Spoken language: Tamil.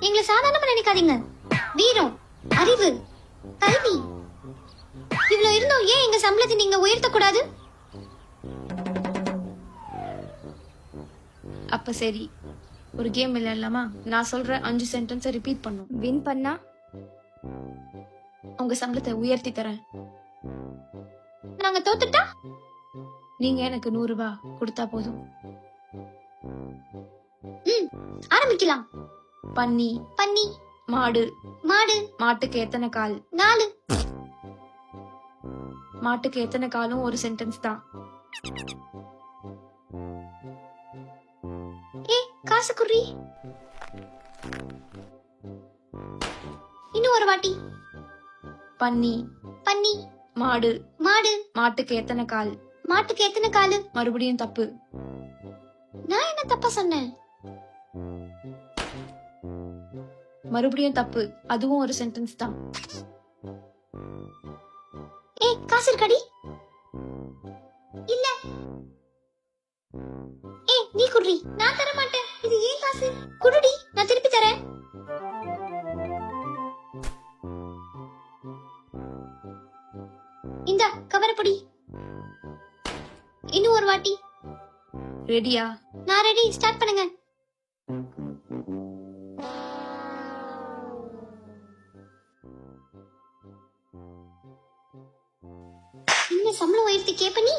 எங்களை சாதாரணமா நினைக்காதீங்க. வீரம், அறிவு, கல்வி இவ்வளவு இருந்தோம் ஏன் எங்க சம்பளத்தை நீங்க உயர்த்த கூடாது? அப்ப சரி, ஒரு கேம் விளையாடலாமா? நான் சொல்ற 5 சென்டென்ஸை ரிப்பீட் பண்ணும். வின் பண்ணா உங்க சம்பளத்தை உயர்த்தி தரேன். நாங்க தோத்துட்டா நீங்க எனக்கு 100 ரூபாய் கொடுத்தா போதும். ஆரம்பிக்கலாம். பன்னி, பன்னி, மாடு, மாடு, மாட்டுக்கு எத்தனை கால்? 4. மாட்டுக்கு எத்தனை காலும் ஒரு சென்டென்ஸ் தான். காசு குறி. இன்னும் ஒரு வாட்டி. பன்னி, பன்னி, மாடு, மாடு, மாட்டுக்கு எத்தனை கால்? மாட்டுக்கு எத்தனை காலு? மறுபடியும் தப்பு. நான் என்ன தப்பா சொன்னேன்? மறுபடியும் தப்பு. அதுவும் ஒரு சென்டென்ஸ் தான். காசு இருக்காடி? இல்ல. நீ குடுறி. நான் தர மாட்டேன். இது ஏன் காசு? குடுடி, நான் திருப்பி தரேன். இந்த கவரப்படி. இன்னும் ஒரு வாட்டி. ரெடியா? நான் ரெடி. ஸ்டார்ட் பண்ணுங்க. இன்னும் சம்பளம் உயர்த்தி கேப்ப நீ?